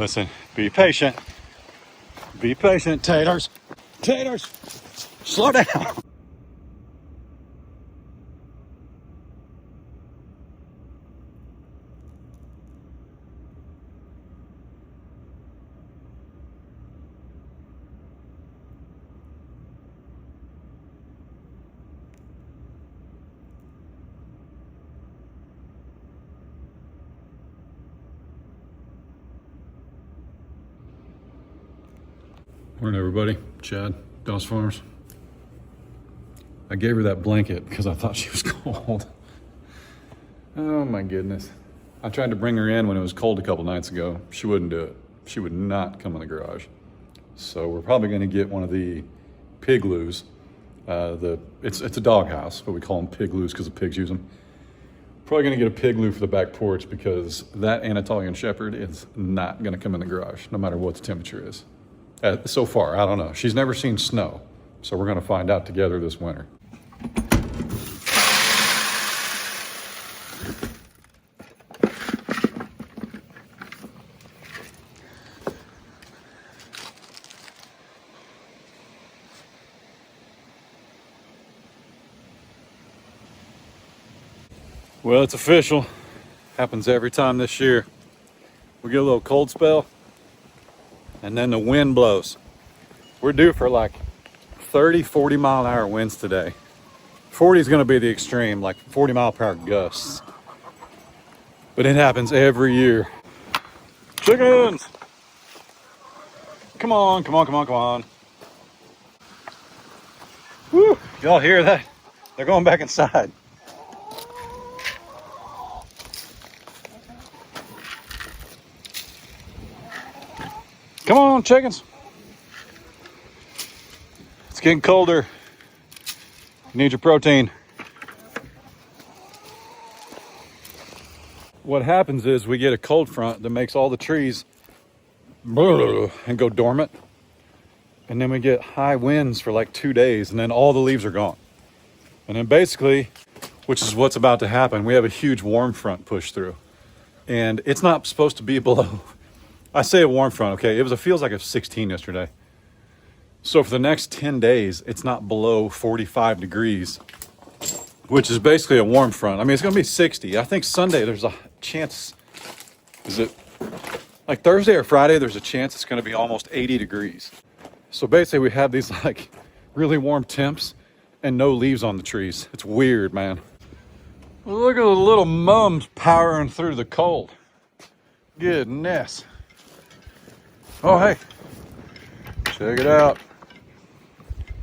Listen, be patient. Be patient, taters. Taters, slow down. Morning, everybody. Chad, Doss Farms. I gave her that blanket because I thought she was cold. Oh my goodness. I tried to bring her in when it was cold a couple nights ago. She wouldn't do it. She would not come in the garage. So we're probably going to get one of the pigloos. It's a dog house, but we call them pigloos because the pigs use them. Probably going to get a pigloo for the back porch because that Anatolian Shepherd is not going to come in the garage, no matter what the temperature is. So far, I don't know. She's never seen snow, so we're going to find out together this winter. Well, it's official. Happens every time this year. We get a little cold spell, and then the wind blows. We're due for like 30, 40 mile an hour winds today. 40 is going to be the extreme, like 40 mile per hour gusts. But it happens every year. Chickens! Come on, come on, come on, come on. Woo! Y'all hear that? They're going back inside. Come on, chickens. It's getting colder. You need your protein. What happens is we get a cold front that makes all the trees and go dormant. And then we get high winds for like 2 days, and then all the leaves are gone. And then basically, which is what's about to happen, we have a huge warm front push through. And it's not supposed to be below, I say a warm front, okay? It feels like it was 16 yesterday. So for the next 10 days, it's not below 45 degrees, which is basically a warm front. I mean, it's going to be 60. I think Sunday there's a chance, is it like Thursday or Friday, there's a chance it's going to be almost 80 degrees. So basically we have these like really warm temps and no leaves on the trees. It's weird, man. Look at the little mums powering through the cold. Goodness. Oh, hey, check it out.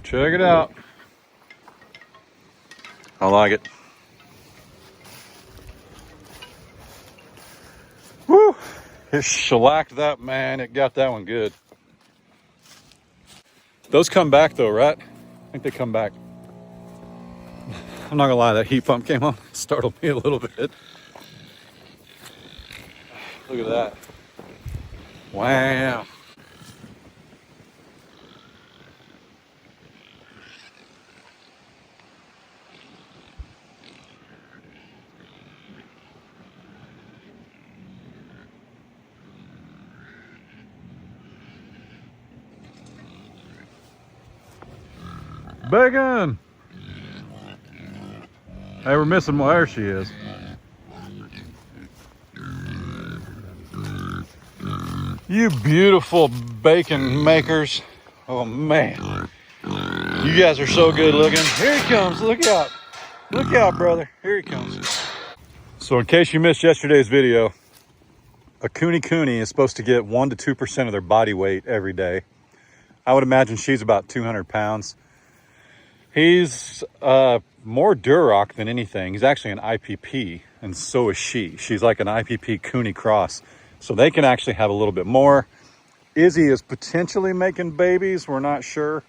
Check it out. I like it. Woo! It shellacked that, man. It got that one good. Those come back though, right? I think they come back. I'm not gonna lie, that heat pump came on. It startled me a little bit. Look at that. Wow. Bacon! Hey, we're missing one. There she is. You beautiful bacon makers. Oh man. You guys are so good looking. Here he comes. Look out. Look out, brother. Here he comes. So in case you missed yesterday's video, a cooney is supposed to get 1 to 2% of their body weight every day. I would imagine she's about 200 pounds. He's more Duroc than anything. He's actually an IPP, and so is she. She's like an IPP cooney cross. So they can actually have a little bit more. Izzy is potentially making babies. We're not sure.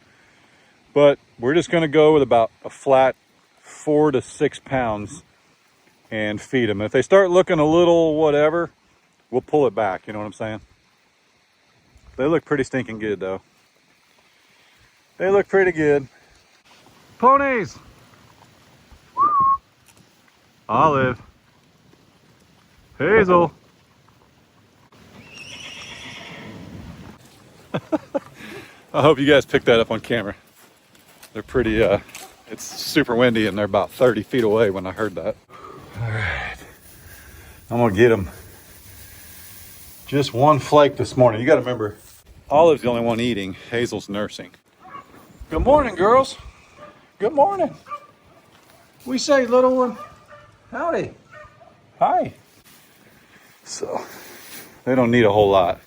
But we're just going to go with about a flat 4 to 6 pounds and feed them. If they start looking a little whatever, we'll pull it back. You know what I'm saying? They look pretty stinking good, though. They look pretty good. Ponies! Olive. Hazel. I hope you guys picked that up on camera. They're pretty, it's super windy and they're about 30 feet away when I heard that. All right, I'm gonna get them. Just one flake this morning. You gotta remember, Olive's the only one eating. Hazel's nursing. Good morning, girls. Good morning. We say, little one. Howdy. Hi. So, they don't need a whole lot.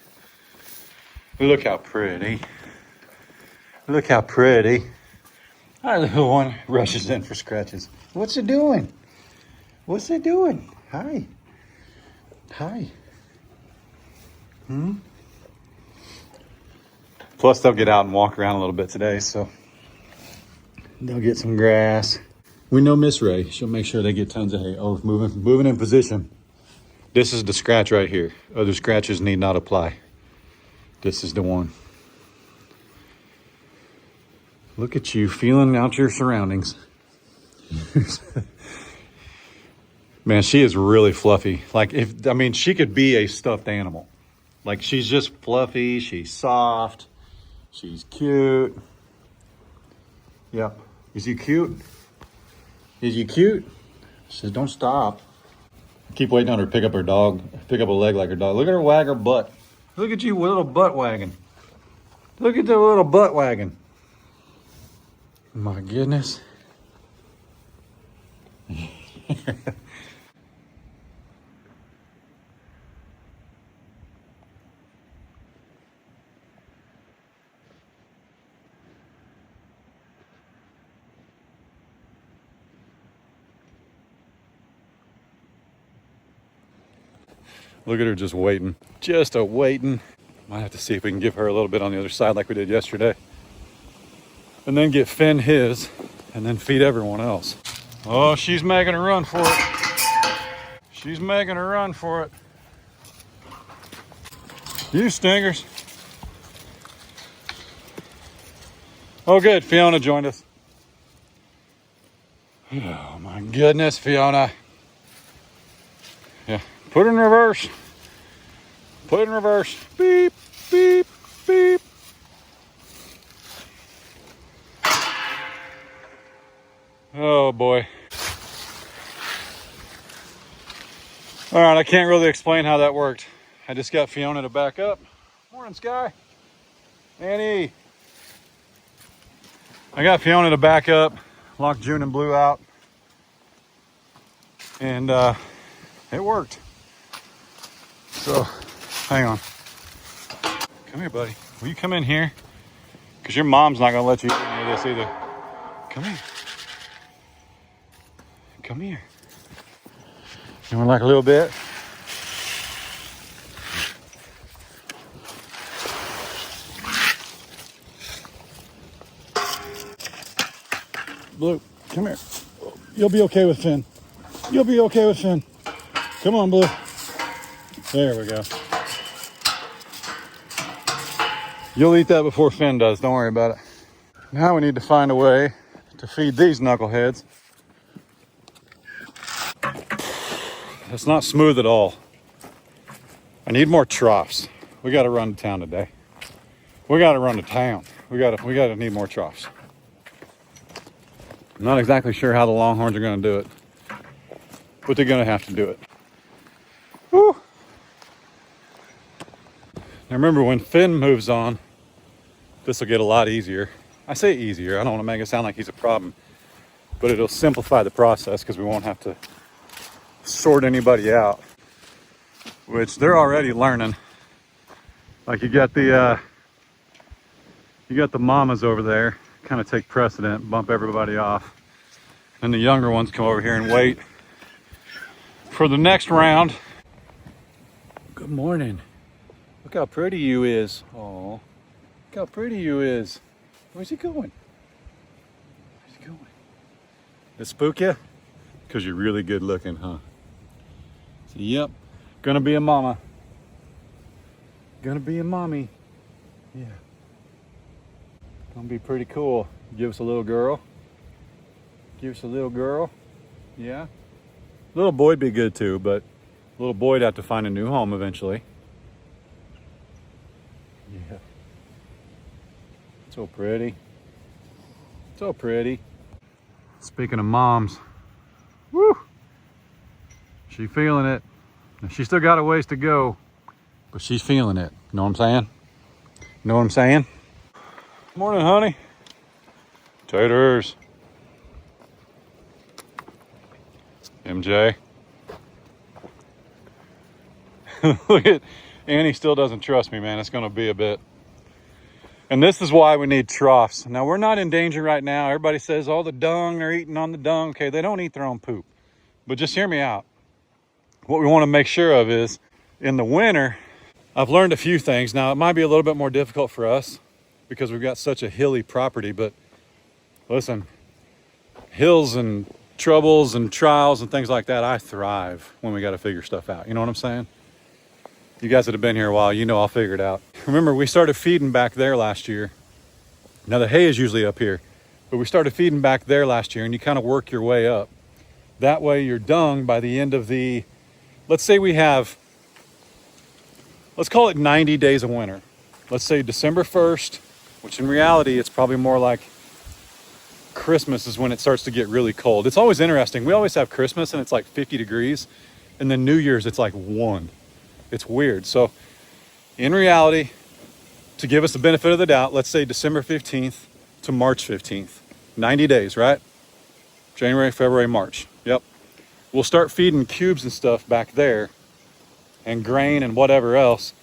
Look how pretty. Look how pretty. Our little one rushes in for scratches. What's it doing? What's it doing? Hi. Hi. Plus, they'll get out and walk around a little bit today, so they'll get some grass. We know Miss Ray. She'll make sure they get tons of hay. Oh, moving in position. This is the scratch right here. Other scratches need not apply. This is the one. Look at you feeling out your surroundings. Man, she is really fluffy. Like, she could be a stuffed animal. Like, she's just fluffy, she's soft, she's cute. Yep. Is he cute? Is he cute? She says, don't stop. I keep waiting on her to pick up her dog, pick up a leg like her dog. Look at her wag her butt. Look at you, little butt wagging. Look at the little butt wagging. My goodness. Look at her just waiting. Just a waiting. Might have to see if we can give her a little bit on the other side like we did yesterday. And then get Finn his, and then feed everyone else. Oh, she's making a run for it. She's making a run for it. You stingers. Oh, good. Fiona joined us. Oh, my goodness, Fiona. Yeah. Put it in reverse. Put it in reverse. Beep, beep, beep. Oh boy. All right, I can't really explain how that worked. I just got Fiona to back up. Morning, Sky. Annie. I got Fiona to back up, locked June and Blue out, and it worked. So, hang on. Come here, buddy. Will you come in here? Because your mom's not going to let you eat any of this either. Come here. Come here. You want like a little bit? Blue, come here. You'll be okay with Finn. You'll be okay with Finn. Come on, Blue. There we go. You'll eat that before Finn does. Don't worry about it. Now we need to find a way to feed these knuckleheads. It's not smooth at all. I need more troughs. We got to run to town today. We got to run to town. We got to need more troughs. I'm not exactly sure how the Longhorns are going to do it, but they're going to have to do it. Woo. Now remember, when Finn moves on, this will get a lot easier. I say easier. I don't want to make it sound like he's a problem, but it'll simplify the process because we won't have to sort anybody out, which they're already learning. Like you got the mamas over there, kind of take precedent, bump everybody off, and the younger ones come over here and wait for the next round. Good morning. Look how pretty you is. Oh, look how pretty you is. Where's he going? Where's he going? Did it spook you? Because you're really good looking, huh? So, yep, gonna be a mama. Gonna be a mommy. Yeah. Gonna be pretty cool. Give us a little girl. Give us a little girl. Yeah. Little boy'd be good too, but little boy'd have to find a new home eventually. Yeah. So pretty. So pretty. Speaking of moms, woo! She feeling it. She still got a ways to go, but she's feeling it. Know what I'm saying? Know what I'm saying? Morning, honey. Taters. MJ. Look at Annie still doesn't trust me, man. It's gonna be a bit. And this is why we need troughs. Now we're not in danger right now. Everybody says, oh, the dung, they're eating on the dung. Okay, they don't eat their own poop. But just hear me out. What we want to make sure of is in the winter, I've learned a few things. Now it might be a little bit more difficult for us because we've got such a hilly property, but listen, hills and troubles and trials and things like that, I thrive when we got to figure stuff out. You know what I'm saying? You guys that have been here a while, you know I'll figure it out. Remember, we started feeding back there last year. Now the hay is usually up here, but we started feeding back there last year, and you kind of work your way up. That way your dung by the end of the, let's say we have, let's call it 90 days of winter. Let's say December 1st, which in reality, it's probably more like Christmas is when it starts to get really cold. It's always interesting. We always have Christmas and it's like 50 degrees, and then New Year's, it's like 1. It's weird. So in reality, to give us the benefit of the doubt, let's say December 15th to March 15th, 90 days, right? January, February, March. Yep. We'll start feeding cubes and stuff back there and grain and whatever else,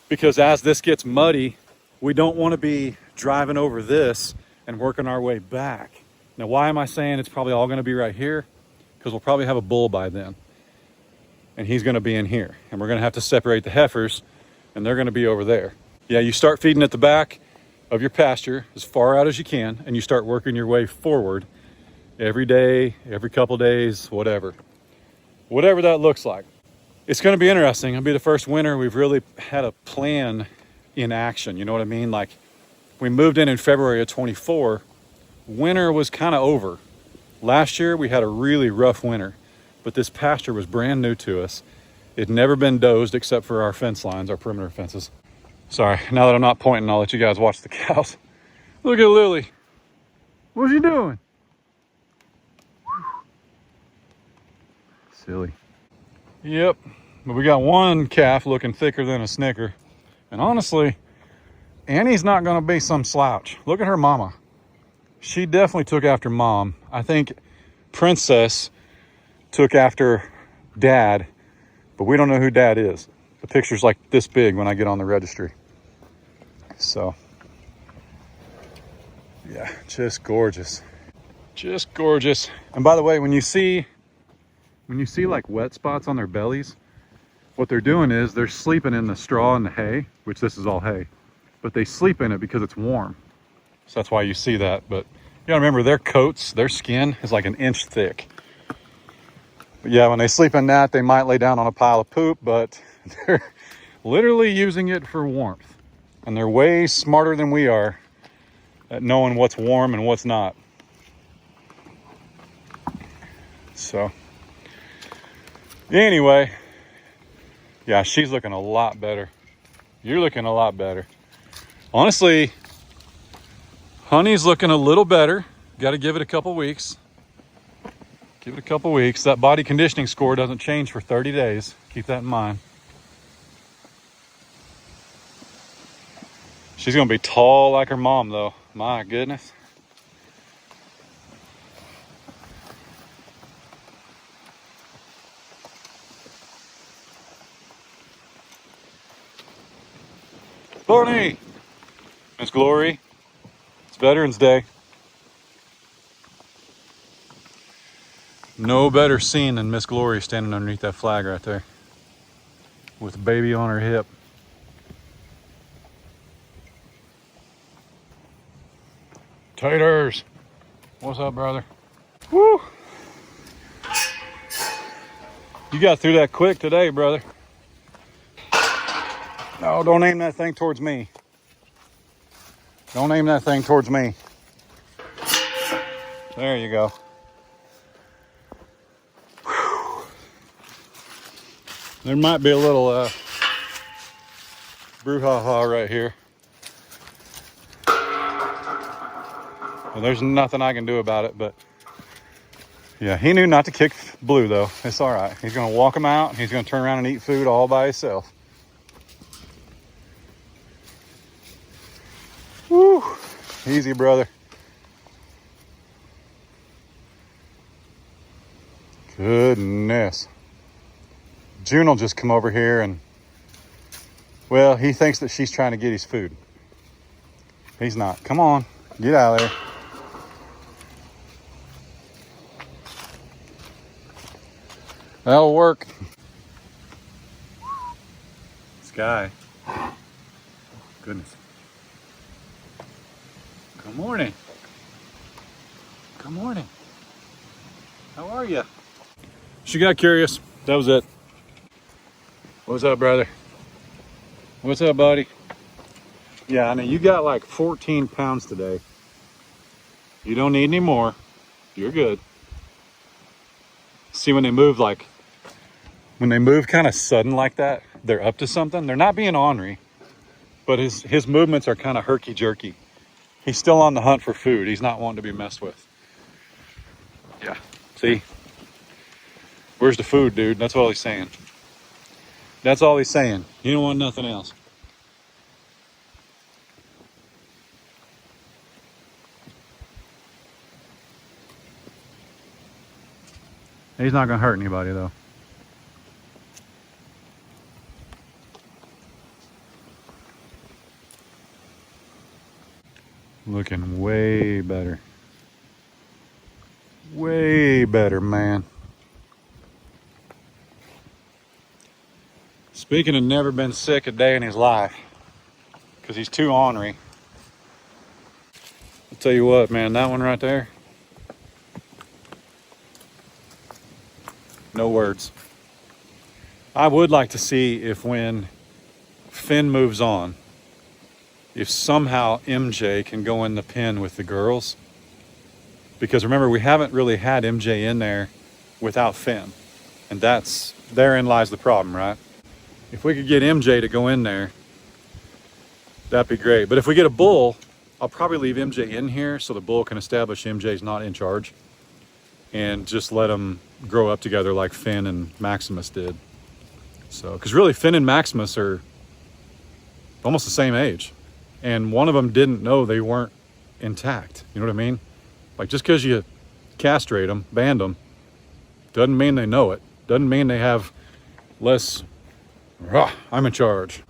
because as this gets muddy, we don't want to be driving over this and working our way back. Now, why am I saying it's probably all going to be right here? Because we'll probably have a bull by then. And he's going to be in here, and we're going to have to separate the heifers, and they're going to be over there. Yeah, you start feeding at the back of your pasture as far out as you can, and you start working your way forward every day, every couple days, whatever that looks like. It's going to be interesting. It'll be the first winter we've really had a plan in action. You know what I mean? Like, we moved in February of 24. Winter was kind of over. Last year we had a really rough winter, but this pasture was brand new to us. It'd never been dozed except for our fence lines, our perimeter fences. Sorry, now that I'm not pointing, I'll let you guys watch the cows. Look at Lily. What's she doing? Silly. Yep, but we got one calf looking thicker than a Snicker. And honestly, Annie's not gonna be some slouch. Look at her mama. She definitely took after mom. I think Princess took after dad, but we don't know who dad is. The picture's like this big when I get on the registry. So, yeah, just gorgeous. Just gorgeous. And by the way, when you see like wet spots on their bellies, what they're doing is they're sleeping in the straw and the hay, which this is all hay, but they sleep in it because it's warm. So that's why you see that. But you gotta remember, their coats, their skin is like an inch thick. But yeah, when they sleep in that, they might lay down on a pile of poop, but they're literally using it for warmth. And they're way smarter than we are at knowing what's warm and what's not. So anyway, yeah, she's looking a lot better. You're looking a lot better. Honestly, Honey's looking a little better. Got to give it a couple weeks. Give it a couple weeks. That body conditioning score doesn't change for 30 days. Keep that in mind. She's going to be tall like her mom, though. My goodness. Barney! Miss Glory. It's Veterans Day. No better scene than Miss Glory standing underneath that flag right there with a baby on her hip. Taters! What's up, brother? Woo! You got through that quick today, brother. No, don't aim that thing towards me. Don't aim that thing towards me. There you go. Whew. There might be a little brouhaha right here. Well, there's nothing I can do about it, but yeah, he knew not to kick Blue though. It's all right. He's gonna walk him out and he's gonna turn around and eat food all by himself. Woo! Easy, brother. Goodness. June will just come over here and, well, he thinks that she's trying to get his food. He's not. Come on, get out of there. That'll work. Sky. Goodness. Good morning. Good morning. How are you? She got curious. That was it. What's up, brother? What's up, buddy? Yeah, I know you got like 14 pounds today. You don't need any more. You're good. See, when they move kind of sudden like that, they're up to something. They're not being ornery, but his movements are kind of herky-jerky. He's still on the hunt for food. He's not wanting to be messed with. Yeah, see? Where's the food, dude? That's all he's saying. That's all he's saying. He don't want nothing else. He's not gonna hurt anybody though. Looking way better. Way better, man. Speaking of never been sick a day in his life, because he's too ornery. I'll tell you what, man, that one right there, no words. I would like to see if when Finn moves on, if somehow MJ can go in the pen with the girls. Because remember, we haven't really had MJ in there without Finn. And therein lies the problem, right? If we could get MJ to go in there, that'd be great. But if we get a bull, I'll probably leave MJ in here so the bull can establish MJ's not in charge. And just let them grow up together like Finn and Maximus did. So, because really Finn and Maximus are almost the same age. And one of them didn't know they weren't intact. You know what I mean? Like, just because you castrate them, band them, doesn't mean they know it. Doesn't mean they have less, I'm in charge.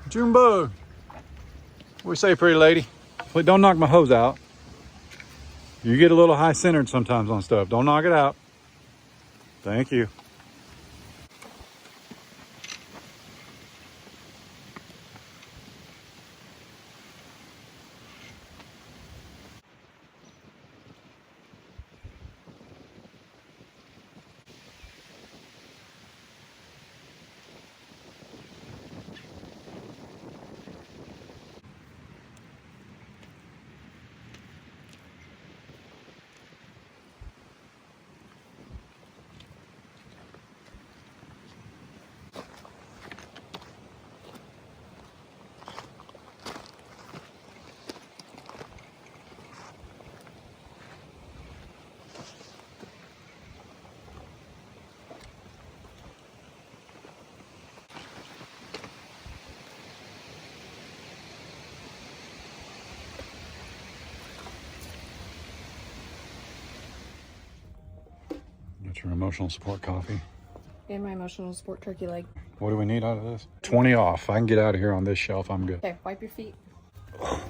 Junebug. What do we say, pretty lady? Wait, don't knock my hose out. You get a little high-centered sometimes on stuff. Don't knock it out. Thank you. Got your emotional support coffee. And my emotional support turkey leg. What do we need out of this? 20 off. I can get out of here on this shelf. I'm good. Okay, wipe your feet. Oh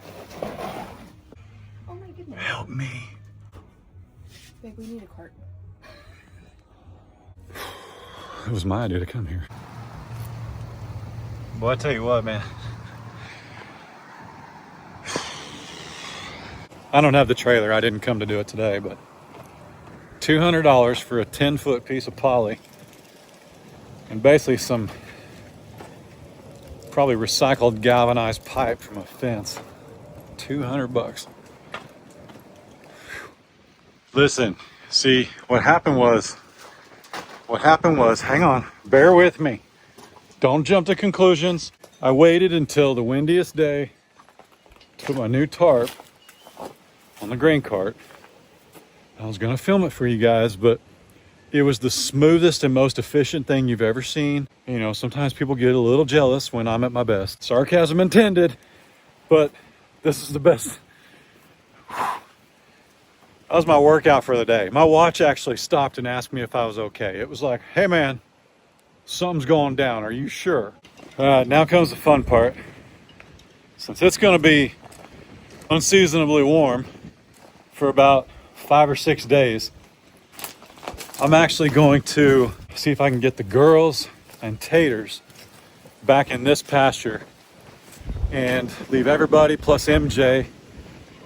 my goodness. Help me. Babe, we need a cart. It was my idea to come here. Boy, I tell you what, man. I don't have the trailer. I didn't come to do it today, but $200 for a 10-foot piece of poly and basically some probably recycled galvanized pipe from a fence. $200. Listen, see, what happened was, hang on, bear with me. Don't jump to conclusions. I waited until the windiest day to put my new tarp on the grain cart. I was gonna film it for you guys, but it was the smoothest and most efficient thing you've ever seen. You know, sometimes people get a little jealous when I'm at my best. Sarcasm intended, but this is the best. That was my workout for the day. My watch actually stopped and asked me if I was okay. It was like, hey man, something's going down. Are you sure? All right, now comes the fun part. Since it's gonna be unseasonably warm for about 5 or 6 days, I'm actually going to see if I can get the girls and Taters back in this pasture and leave everybody plus MJ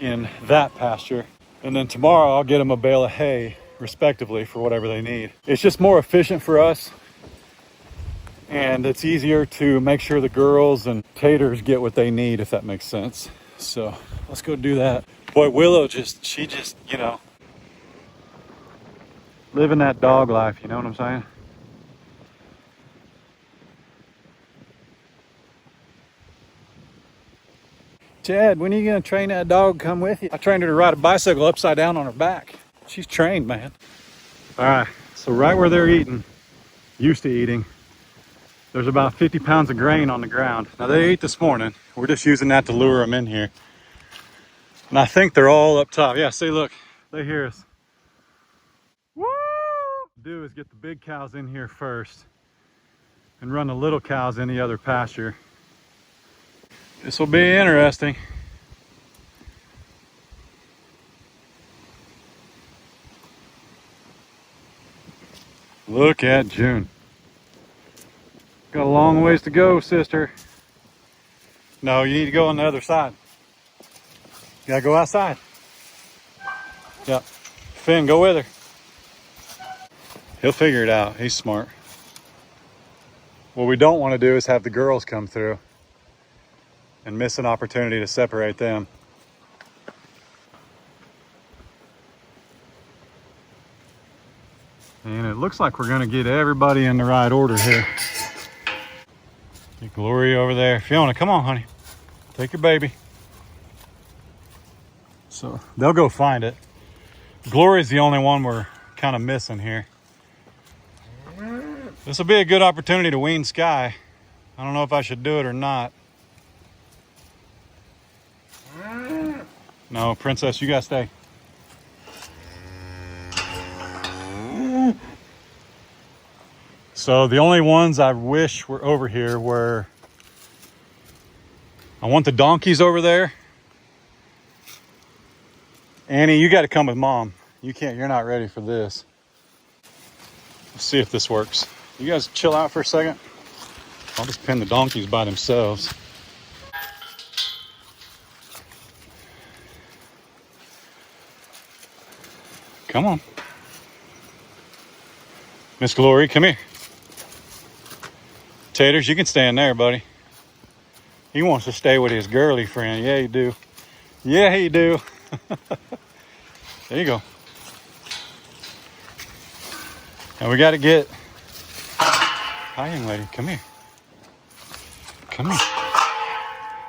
in that pasture. And then tomorrow I'll get them a bale of hay respectively for whatever they need. It's just more efficient for us, and it's easier to make sure the girls and Taters get what they need, if that makes sense. So let's go do that. Boy, Willow she just, you know, living that dog life, you know what I'm saying? Chad, when are you gonna train that dog to come with you? I trained her to ride a bicycle upside down on her back. She's trained, man. All right, so right where they're used to eating, there's about 50 pounds of grain on the ground. Now they ate this morning. We're just using that to lure them in here. And I think they're all up top. Yeah, see, look, they hear us. Woo! Do is get the big cows in here first and run the little cows in the other pasture. This will be interesting. Look at June. Got a long ways to go, sister. No, you need to go on the other side. You gotta go outside. Yep. Finn, go with her. He'll figure it out. He's smart. What we don't want to do is have the girls come through and miss an opportunity to separate them. And it looks like we're gonna get everybody in the right order here. Get Glory over there. Fiona, come on, honey. Take your baby. So they'll go find it. Glory's the only one we're kind of missing here. This will be a good opportunity to wean Sky. I don't know if I should do it or not. No, Princess, you gotta stay. So the only ones I wish were over here were, I want the donkeys over there. Annie, you got to come with Mom. You can't, you're not ready for this. Let's see if this works. You guys chill out for a second. I'll just pin the donkeys by themselves. Come on. Miss Glory, come here. Taters, you can stand there, buddy. He wants to stay with his girly friend. Yeah, you do. Yeah, you do. There you go. Now we got to get... Hi, young lady. Come here. Come here.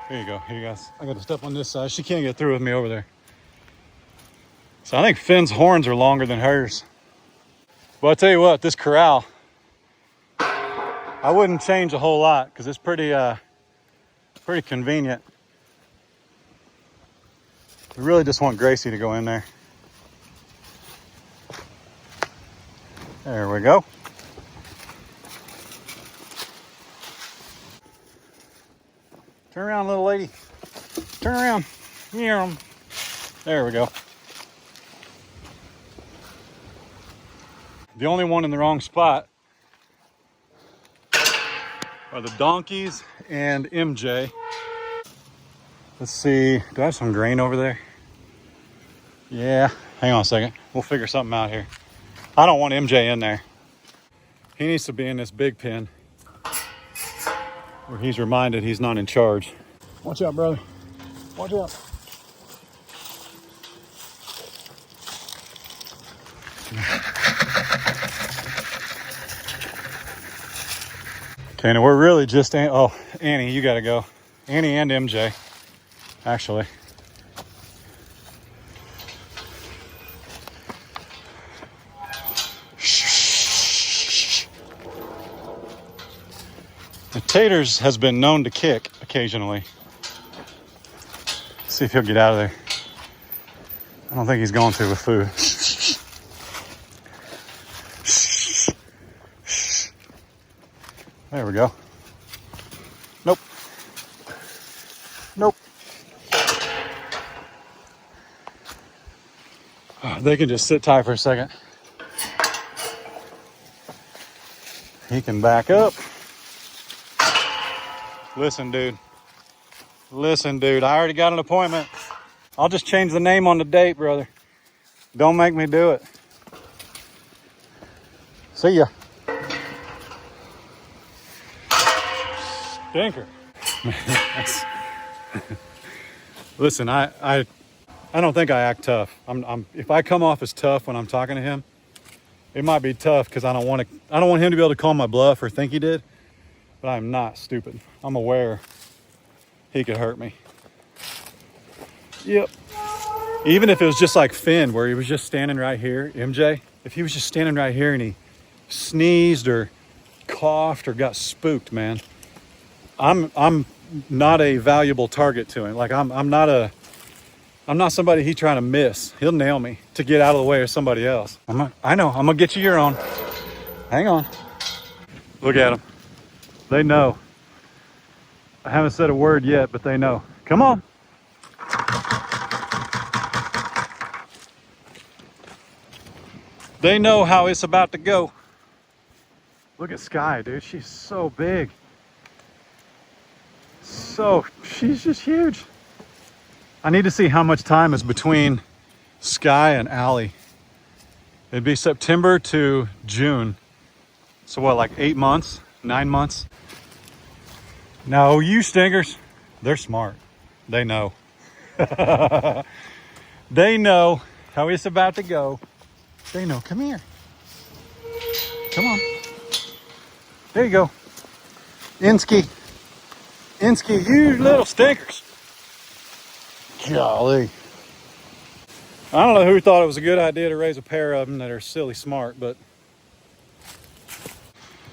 Here you go. Here you guys. I got to step on this side. She can't get through with me over there. So I think Finn's horns are longer than hers. But I'll tell you what, this corral, I wouldn't change a whole lot because it's pretty convenient. We really just want Gracie to go in there. There we go. Turn around, little lady. Turn around. Yeah. There we go. The only one in the wrong spot are the donkeys and MJ. Let's see, do I have some grain over there? Yeah, hang on a second. We'll figure something out here. I don't want MJ in there. He needs to be in this big pen where he's reminded he's not in charge. Watch out, brother. Watch out. Okay, now we're really just, oh, Annie, you gotta go. Annie and MJ, actually. Taters has been known to kick occasionally. See if he'll get out of there. I don't think he's going to with food. There we go. Nope. Nope. They can just sit tight for a second. He can back up. Listen, dude. Listen, dude. I already got an appointment. I'll just change the name on the date, brother. Don't make me do it. See ya. Stinker. Listen, I don't think I act tough. If I come off as tough when I'm talking to him, it might be tough because I don't want him to be able to call my bluff or think he did. But I'm not stupid. I'm aware he could hurt me. Yep. Even if it was just like Finn, where he was just standing right here, MJ, if he was just standing right here and he sneezed or coughed or got spooked, man, I'm not a valuable target to him. Like I'm not somebody he's trying to miss. He'll nail me to get out of the way of somebody else. I know, I'm gonna get you your own. Hang on. Look at them. They know. I haven't said a word yet, but they know. Come on. They know how it's about to go. Look at Sky, dude. She's so big. She's just huge. I need to see how much time is between Sky and Allie. It'd be September to June. So what, like 8 months, 9 months? No, you stinkers, they're smart. They know. They know how it's about to go. They know. Come here. Come on. There you go. Insky, you little stinkers. Golly. I don't know who thought it was a good idea to raise a pair of them that are silly smart, but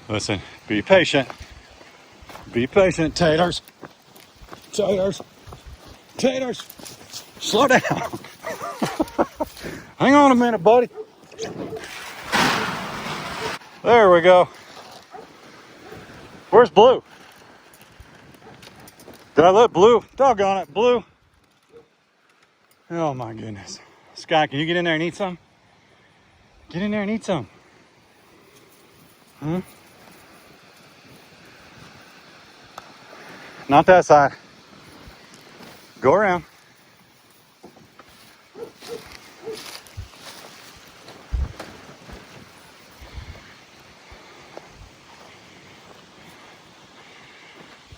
listen, be patient. Be patient, taters. Taters. Taters. Slow down. Hang on a minute, buddy. There we go. Where's Blue? Did I let Blue? Doggone it, Blue. Oh my goodness. Sky, can you get in there and eat some? Get in there and eat some. Hmm? Not that side. Go around.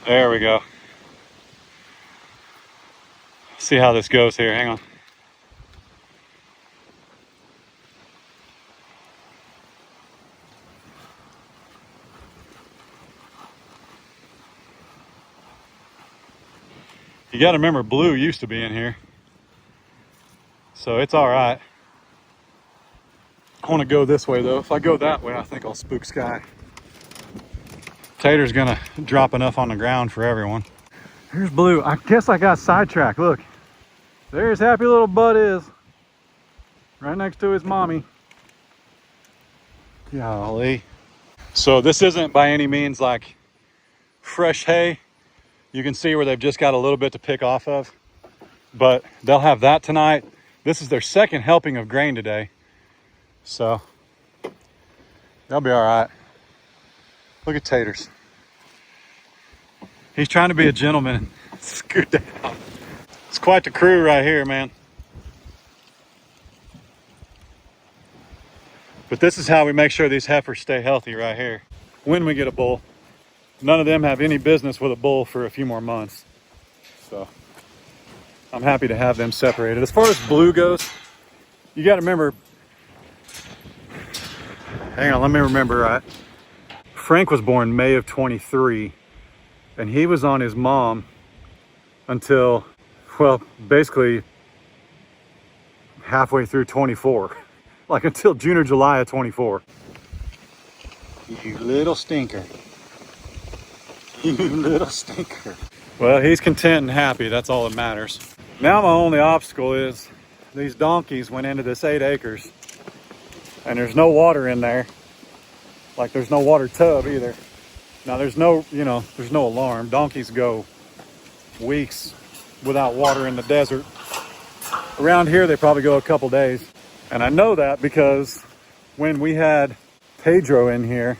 There we go. See how this goes here. Hang on. You got to remember, Blue used to be in here, so it's all right. I want to go this way though. If I go that way, I think I'll spook Sky. Tater's gonna drop enough on the ground for everyone. Here's Blue. I guess I got sidetracked. Look, there's happy little Bud is, right next to his mommy. Golly. So this isn't by any means like fresh hay. You can see where they've just got a little bit to pick off of, but they'll have that tonight. This is their second helping of grain today, so they'll be all right. Look at Taters. He's trying to be a gentleman and scoot down. It's quite the crew right here, man. But this is how we make sure these heifers stay healthy right here. When we get a bull, none of them have any business with a bull for a few more months. So I'm happy to have them separated. As far as Blue goes, you got to remember, hang on, let me remember right. Frank was born May of 23, and he was on his mom until, well, basically halfway through 24, like until June or July of 24. You little stinker. You little stinker. Well, he's content and happy. That's all that matters. Now my only obstacle is these donkeys went into this 8 acres and there's no water in there. Like there's no water tub either. Now there's no, there's no alarm. Donkeys go weeks without water in the desert. Around here, they probably go a couple days. And I know that because when we had Pedro in here,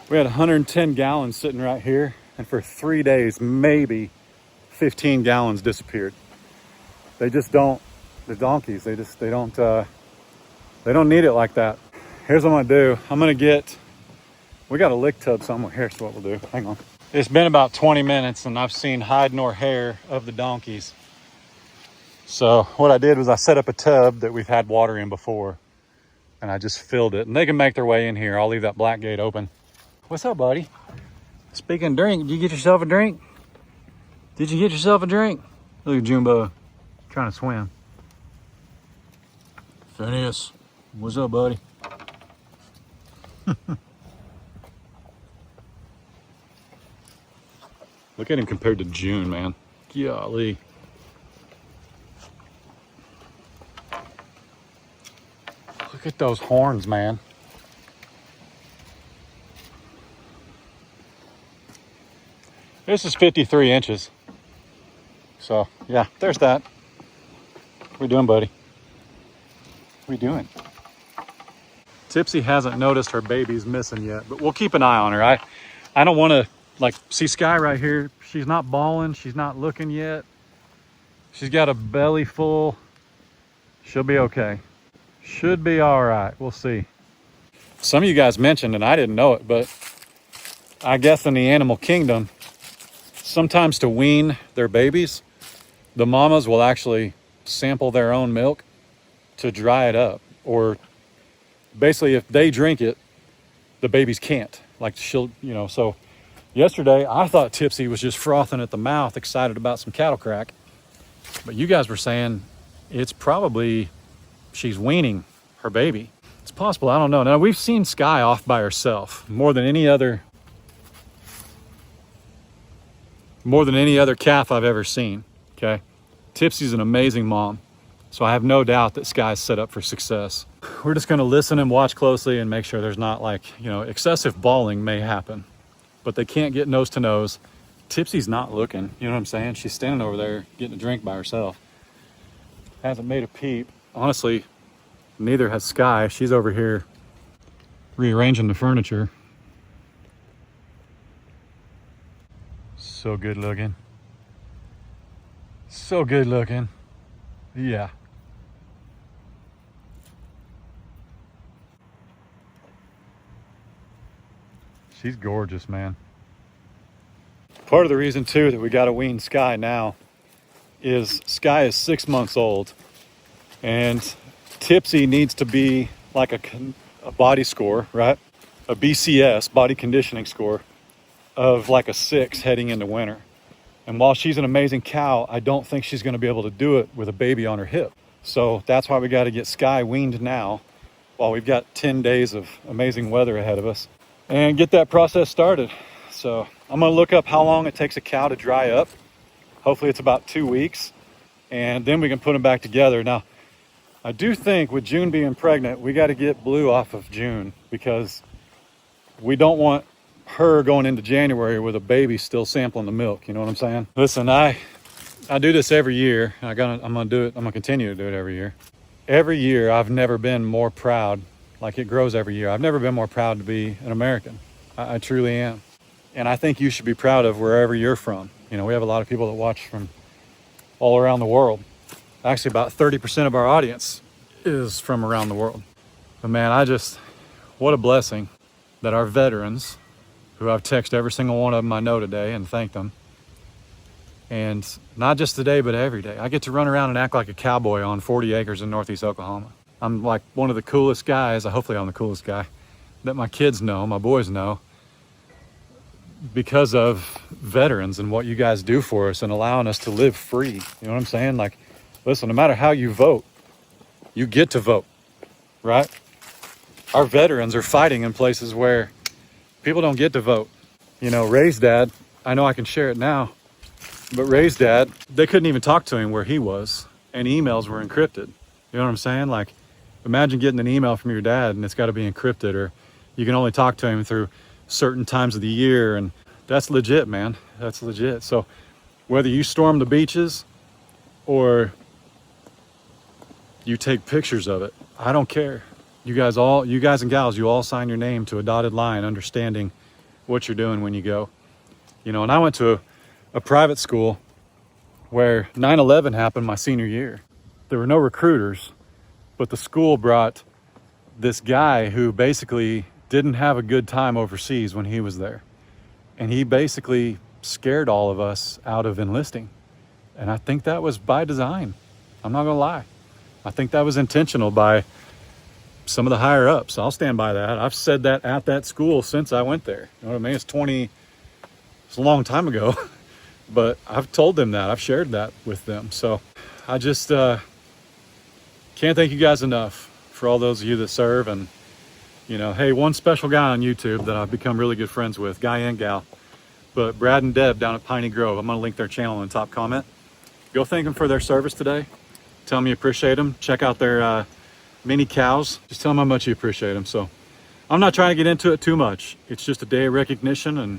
we had 110 gallons sitting right here. And for 3 days, maybe 15 gallons disappeared. They just don't, the donkeys, they don't need it like that. Here's what I'm gonna do. We got a lick tub somewhere. Here's what we'll do. Hang on. It's been about 20 minutes and I've seen hide nor hair of the donkeys. So what I did was I set up a tub that we've had water in before and I just filled it. And they can make their way in here. I'll leave that black gate open. What's up, buddy? Speaking of drink, did you get yourself a drink? Did you get yourself a drink? Look at Jumbo trying to swim. Phineas, what's up, buddy? Look at him compared to June, man. Golly. Look at those horns, man. This is 53 inches. So, yeah, there's that. What we doing, buddy? What we doing? Tipsy hasn't noticed her baby's missing yet, but we'll keep an eye on her. I don't want to, see Sky right here. She's not bawling. She's not looking yet. She's got a belly full. She'll be okay. Should be all right. We'll see. Some of you guys mentioned, and I didn't know it, but I guess in the animal kingdom, sometimes to wean their babies, the mamas will actually sample their own milk to dry it up. Or basically, if they drink it, the babies can't. So yesterday, I thought Tipsy was just frothing at the mouth, excited about some cattle crack. But you guys were saying it's probably she's weaning her baby. It's possible, I don't know. Now, we've seen Sky off by herself more than any other calf I've ever seen, okay? Tipsy's an amazing mom, so I have no doubt that Sky's set up for success. We're just gonna listen and watch closely and make sure there's not excessive bawling may happen, but they can't get nose to nose. Tipsy's not looking, you know what I'm saying? She's standing over there getting a drink by herself. Hasn't made a peep. Honestly, neither has Sky. She's over here rearranging the furniture. So good looking. So good looking. Yeah. She's gorgeous, man. Part of the reason too that we got to wean Sky now is Sky is 6 months old and Tipsy needs to be like a body score, right? A BCS, body conditioning score, of like a 6 heading into winter. And while she's an amazing cow, I don't think she's going to be able to do it with a baby on her hip. So that's why we got to get Sky weaned now while we've got 10 days of amazing weather ahead of us and get that process started. So I'm going to look up how long it takes a cow to dry up. Hopefully it's about 2 weeks, and then we can put them back together. Now, I do think with June being pregnant, we got to get Blue off of June because we don't want her going into January with a baby still sampling the milk. You know what I'm saying? Listen, I do this every year. I'm gonna do it. I'm gonna continue to do it every year. Every year, I've never been more proud. Like, it grows every year. I've never been more proud to be an American. I truly am. And I think you should be proud of wherever you're from. We have a lot of people that watch from all around the world. Actually, about 30% of our audience is from around the world. But man, what a blessing that our veterans, who I've texted every single one of them I know today and thanked them. And not just today, but every day. I get to run around and act like a cowboy on 40 acres in Northeast Oklahoma. I'm like one of the coolest guys, hopefully I'm the coolest guy, that my kids know, my boys know, because of veterans and what you guys do for us and allowing us to live free. You know what I'm saying? Like, listen, no matter how you vote, you get to vote, right? Our veterans are fighting in places where people don't get to vote. You know, Ray's dad, I know I can share it now, but Ray's dad, they couldn't even talk to him where he was, and emails were encrypted. You know what I'm saying? Like, imagine getting an email from your dad and it's got to be encrypted, or you can only talk to him through certain times of the year. And that's legit, man. That's legit. So whether you storm the beaches or you take pictures of it, I don't care. You guys and gals, you all sign your name to a dotted line, understanding what you're doing when you go. You know, and I went to a private school where 9/11 happened my senior year. There were no recruiters, but the school brought this guy who basically didn't have a good time overseas when he was there. And he basically scared all of us out of enlisting. And I think that was by design. I'm not gonna lie. I think that was intentional by some of the higher ups. I'll stand by that. I've said that at that school since I went there. You know what I mean? It's a long time ago, but I've told them that. I've shared that with them. So I just can't thank you guys enough for all those of you that serve. And, you know, hey, one special guy on YouTube that I've become really good friends with, guy and gal, but Brad and Deb down at Piney Grove. I'm gonna link their channel in the top comment. Go thank them for their service today. Tell them you appreciate them. Check out their mini cows. Just tell them how much you appreciate them. So I'm not trying to get into it too much. It's just a day of recognition, and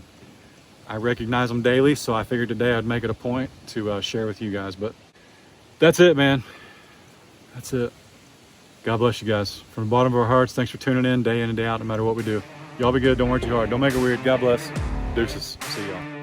I recognize them daily. So I figured today I'd make it a point to share with you guys. But that's it, man. That's it. God bless you guys. From the bottom of our hearts, thanks for tuning in day and day out, no matter what we do. Y'all be good. Don't work too hard. Don't make it weird. God bless. Deuces. See y'all.